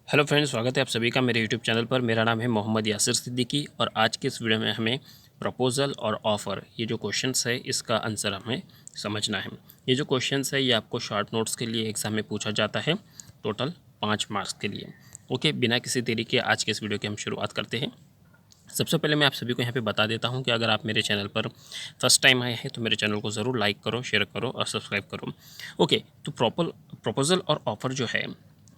Hello friends, स्वागत है आप सभी का मेरे यूट्यूब चैनल पर। मेरा नाम है मोहम्मद यासिर सिद्दीकी और आज के इस वीडियो में हमें प्रपोज़ल और ऑफ़र ये जो क्वेश्चंस है इसका आंसर हमें समझना है। ये जो क्वेश्चंस है ये आपको शॉर्ट नोट्स के लिए एग्ज़ाम में पूछा जाता है, टोटल 5 मार्क्स के लिए। ओके, बिना किसी देरी के आज के इस वीडियो की हम शुरुआत करते हैं। सबसे पहले मैं आप सभी को यहाँ पे बता देता हूँ कि अगर आप मेरे चैनल पर फर्स्ट टाइम आए हैं तो मेरे चैनल को ज़रूर लाइक करो, शेयर करो और सब्सक्राइब करो। ओके, तो प्रपोज़ल और ऑफ़र जो है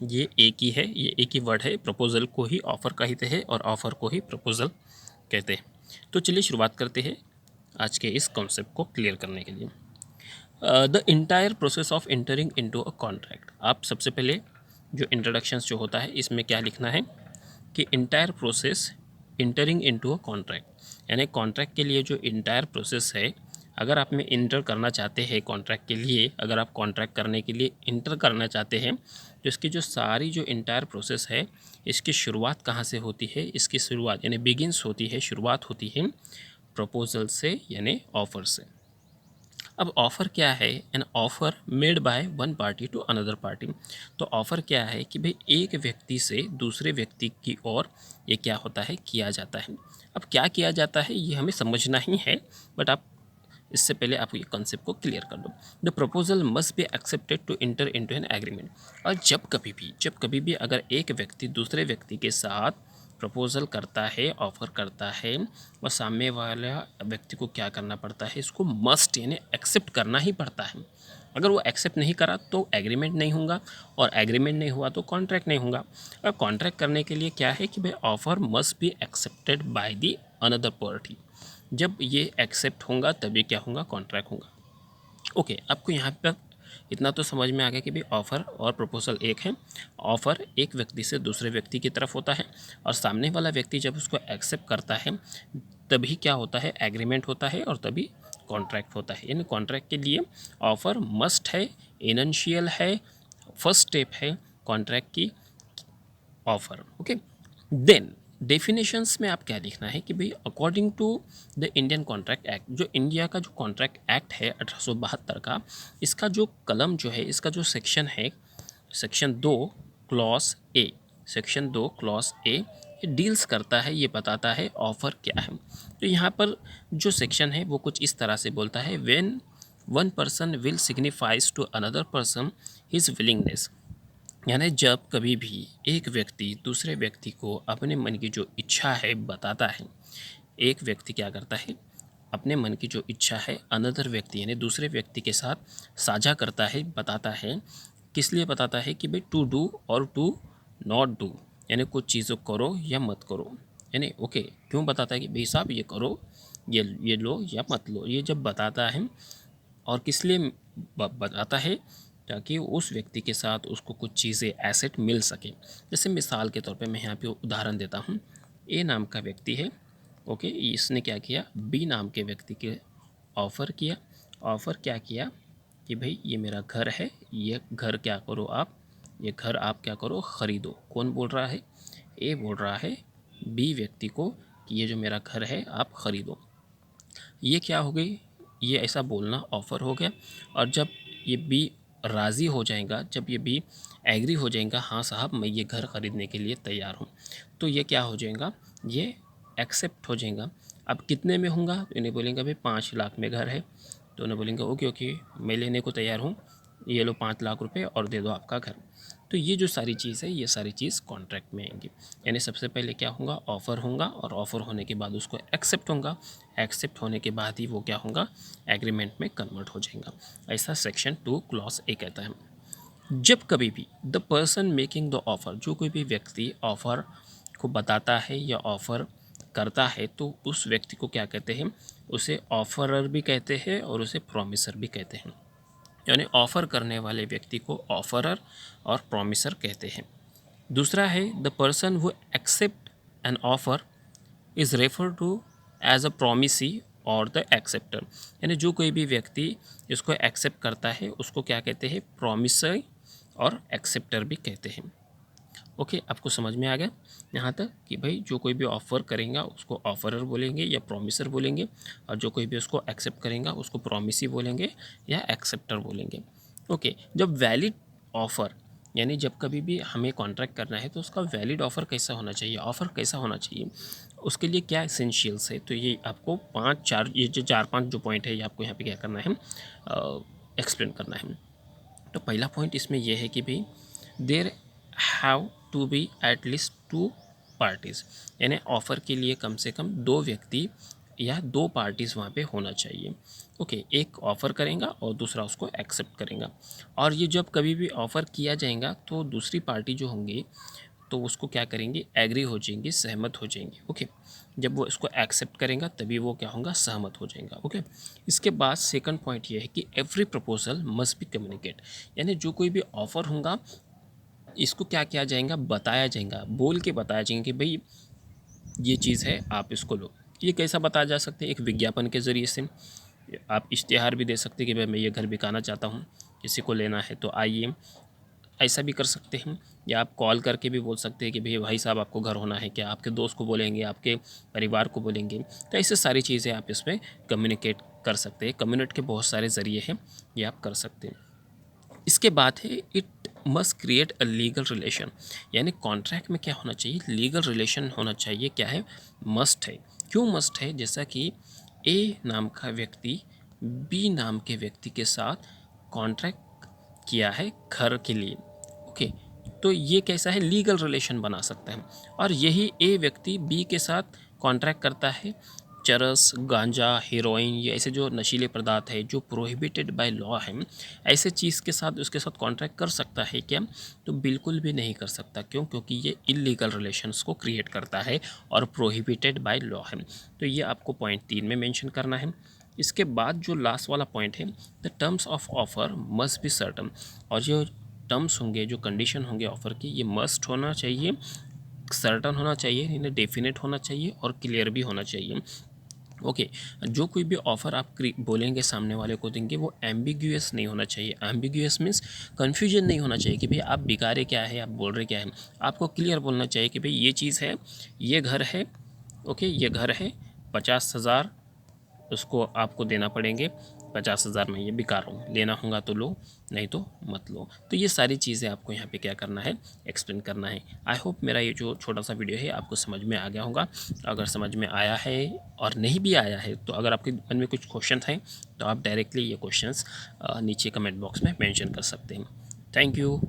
ये एक ही है, ये एक ही वर्ड है। प्रपोज़ल को ही ऑफ़र कहते हैं और ऑफ़र को ही प्रपोज़ल कहते हैं। तो चलिए शुरुआत करते हैं आज के इस कॉन्सेप्ट को क्लियर करने के लिए। The entire process of entering into a contract. आप सबसे पहले जो इंट्रोडक्शंस जो होता है इसमें क्या लिखना है कि entire process entering into a contract, यानी कॉन्ट्रैक्ट के लिए जो इंटायर प्रोसेस है, अगर आप में इंटर करना चाहते हैं कॉन्ट्रैक्ट के लिए, अगर आप कॉन्ट्रैक्ट करने के लिए इंटर करना चाहते हैं तो इसकी जो सारी जो इंटायर प्रोसेस है इसकी शुरुआत कहाँ से होती है? इसकी शुरुआत यानी बिगिंस होती है, शुरुआत होती है प्रपोजल से यानी ऑफ़र से। अब ऑफ़र क्या है? An offer made by one party to another party. तो ऑफ़र क्या है कि भाई एक व्यक्ति से दूसरे व्यक्ति की ओर ये क्या होता है, किया जाता है। अब क्या किया जाता है ये हमें समझना ही है, बट आप इससे पहले आप ये कॉन्सेप्ट को क्लियर कर दो। The proposal must be accepted to enter into an agreement. और जब कभी भी अगर एक व्यक्ति दूसरे व्यक्ति के साथ प्रपोज़ल करता है, ऑफ़र करता है, और सामने वाला व्यक्ति को क्या करना पड़ता है, इसको मस्ट यानी एक्सेप्ट करना ही पड़ता है। अगर वो एक्सेप्ट नहीं करा तो एग्रीमेंट नहीं होगा, और एग्रीमेंट नहीं हुआ तो कॉन्ट्रैक्ट नहीं होगा। और कॉन्ट्रैक्ट करने के लिए क्या है कि भाई offer must be accepted by the another party. जब ये एक्सेप्ट होगा तभी क्या होगा, कॉन्ट्रैक्ट होगा। ओके, आपको यहाँ पर इतना तो समझ में आ गया कि भाई ऑफ़र और प्रपोजल एक है। ऑफ़र एक व्यक्ति से दूसरे व्यक्ति की तरफ होता है और सामने वाला व्यक्ति जब उसको एक्सेप्ट करता है तभी क्या होता है, एग्रीमेंट होता है और तभी कॉन्ट्रैक्ट होता है। यानी कॉन्ट्रैक्ट के लिए ऑफ़र मस्ट है, इनिशियल है, फर्स्ट स्टेप है कॉन्ट्रैक्ट की, ऑफ़र। ओके, देन डेफिनेशंस में आप क्या लिखना है कि भाई according to the Indian Contract Act, जो इंडिया का जो कॉन्ट्रैक्ट एक्ट है 1872 का, इसका जो कलम जो है, इसका जो सेक्शन है, section 2 clause A, section 2 clause A, ये डील्स करता है, ये बताता है ऑफ़र क्या है। तो यहाँ पर जो सेक्शन है वो कुछ इस तरह से बोलता है, when one person will signifies to another person his willingness. यानी जब कभी भी एक व्यक्ति दूसरे व्यक्ति को अपने मन की जो इच्छा है बताता है, एक व्यक्ति क्या करता है, अपने मन की जो इच्छा है अनदर व्यक्ति यानी दूसरे व्यक्ति के साथ साझा करता है, बताता है। किस लिए बताता है कि भाई टू डू और टू नॉट डू, यानी कुछ चीज़ों करो या मत करो। यानी ओके, क्यों बताता है कि भाई साहब ये करो, ये लो या मत लो, ये जब बताता है और किस लिए बताता है, ताकि उस व्यक्ति के साथ उसको कुछ चीज़ें एसेट मिल सके। जैसे मिसाल के तौर पे मैं यहाँ पे उदाहरण देता हूँ। ए नाम का व्यक्ति है, ओके, इसने क्या किया, बी नाम के व्यक्ति के ऑफ़र किया। ऑफ़र क्या किया कि भाई ये मेरा घर है, ये घर क्या करो आप, ये घर आप क्या करो, ख़रीदो। कौन बोल रहा है, ए बोल रहा है बी व्यक्ति को कि ये जो मेरा घर है आप ख़रीदो। ये क्या हो गई, ये ऐसा बोलना ऑफ़र हो गया। और जब ये बी राज़ी हो जाएगा, जब ये बी एग्री हो जाएगा, हाँ साहब मैं ये घर ख़रीदने के लिए तैयार हूँ, तो ये क्या हो जाएगा, ये एक्सेप्ट हो जाएगा। अब कितने में होगा, तो इन्हें बोलेंगे भाई 5 लाख में घर है, तो उन्हें बोलेंगे ओके ओके मैं लेने को तैयार हूँ, ये लो 5 लाख रुपए और दे दो आपका घर। तो ये जो सारी चीज़ है, ये सारी चीज़ कॉन्ट्रैक्ट में आएंगी। यानी सबसे पहले क्या होगा, ऑफ़र होगा, और ऑफ़र होने के बाद उसको एक्सेप्ट होगा, एक्सेप्ट होने के बाद ही वो क्या होगा, एग्रीमेंट में कन्वर्ट हो जाएगा। ऐसा सेक्शन 2 क्लॉज ए कहता है। जब कभी भी the person making the offer, जो कोई भी व्यक्ति ऑफ़र को बताता है या ऑफ़र करता है तो उस व्यक्ति को क्या कहते हैं, उसे ऑफ़रर भी कहते हैं और उसे प्रॉमिसर भी कहते हैं। यानी ऑफ़र करने वाले व्यक्ति को ऑफ़रर और प्रॉमिसर कहते हैं। दूसरा है the person who accept an offer is refer to as a promisee और द एक्सेप्टर। यानी जो कोई भी व्यक्ति इसको एक्सेप्ट करता है उसको क्या कहते हैं, प्रोमिसर और एक्सेप्टर भी कहते हैं। ओके, आपको समझ में आ गया यहाँ तक कि भाई जो कोई भी ऑफ़र करेगा उसको ऑफ़रर बोलेंगे या प्रोमिसर बोलेंगे, और जो कोई भी उसको एक्सेप्ट करेगा उसको प्रोमिसी बोलेंगे या एक्सेप्टर बोलेंगे। ओके, जब वैलिड ऑफ़र यानी जब कभी भी हमें कॉन्ट्रैक्ट करना है तो उसका वैलिड ऑफ़र कैसा होना चाहिए, ऑफ़र कैसा होना चाहिए, उसके लिए क्या एसेंशियल्स है। तो ये आपको 5-4 ये जो 4-5 जो पॉइंट है ये आपको यहाँ पे क्या करना है, एक्सप्लेन करना है। तो पहला पॉइंट इसमें यह है कि भाई there have to be at least 2 parties, यानी ऑफ़र के लिए कम से कम 2 व्यक्ति या 2 पार्टीज़ वहाँ पे होना चाहिए। ओके, एक ऑफ़र करेगा और दूसरा उसको एक्सेप्ट करेगा। और ये जब कभी भी ऑफ़र किया जाएगा तो दूसरी पार्टी जो होंगी तो उसको क्या करेंगे, एग्री हो जाएंगे, सहमत हो जाएंगे। ओके, जब वो इसको एक्सेप्ट करेगा तभी वो क्या होगा, सहमत हो जाएगा। ओके, इसके बाद सेकंड पॉइंट ये है कि every proposal must B communicate, यानी जो कोई भी ऑफ़र होगा इसको क्या किया जाएगा, बताया जाएगा, बोल के बताया जाएगा कि भाई ये चीज़ है, आप इसको लो। ये कैसा बताया जा सकता है, एक विज्ञापन के ज़रिए से आप इश्तिहार भी दे सकते हैं कि भाई मैं ये घर बिकाना चाहता हूँ, किसी को लेना है तो आइए, ऐसा भी कर सकते हैं। या आप कॉल करके भी बोल सकते हैं कि भाई साहब आपको घर होना है क्या, आपके दोस्त को बोलेंगे, आपके परिवार को बोलेंगे। तो ऐसे सारी चीज़ें आप इसमें कम्युनिकेट कर सकते हैं। कम्युनिकेट के बहुत सारे ज़रिए हैं, ये आप कर सकते हैं। इसके बाद है it must create a legal relation, यानी कॉन्ट्रैक्ट में क्या होना चाहिए, लीगल रिलेशन होना चाहिए। क्या है, मस्ट है। क्यों मस्ट है, जैसा कि ए नाम का व्यक्ति बी नाम के व्यक्ति के साथ कॉन्ट्रैक्ट किया है घर के लिए। ओके, तो ये कैसा है, लीगल रिलेशन बना सकता है। और यही ए व्यक्ति बी के साथ कॉन्ट्रैक्ट करता है चरस, गांजा, हीरोइन, ये ऐसे जो नशीले पदार्थ है जो प्रोहिबिटेड बाय लॉ है, ऐसे चीज़ के साथ उसके साथ कॉन्ट्रैक्ट कर सकता है क्या, तो बिल्कुल भी नहीं कर सकता। क्यों, क्योंकि ये इलीगल रिलेशंस को क्रिएट करता है और प्रोहिबिटेड बाय लॉ है। तो ये आपको पॉइंट 3 में मेंशन करना है। इसके बाद जो लास्ट वाला पॉइंट है, the terms of offer must be certain, और जो टर्म्स होंगे, जो कंडीशन होंगे ऑफ़र की, ये मस्ट होना चाहिए, सर्टन होना चाहिए, इन्हें डेफिनेट होना चाहिए और क्लियर भी होना चाहिए। ओके, जो कोई भी ऑफ़र आप बोलेंगे सामने वाले को देंगे वो एम्बिग्यूअस नहीं होना चाहिए। एम्बिग्यूअस मीन्स कन्फ्यूजन नहीं होना चाहिए कि भाई आप बिका रहे क्या है, आप बोल रहे क्या है। आपको क्लियर बोलना चाहिए कि भाई ये चीज़ है, ये घर है। ओके, ये घर है, 50,000 उसको आपको देना पड़ेंगे, 50,000 में ये बिका रहा हूँ, लेना होगा तो लो, नहीं तो मत लो। तो ये सारी चीज़ें आपको यहाँ पे क्या करना है, एक्सप्लेन करना है। आई होप मेरा ये जो छोटा सा वीडियो है आपको समझ में आ गया होगा। अगर समझ में आया है और नहीं भी आया है तो अगर आपके मन में कुछ क्वेश्चन हैं तो आप डायरेक्टली ये क्वेश्चंस नीचे कमेंट बॉक्स में मेंशन कर सकते हैं। Thank you.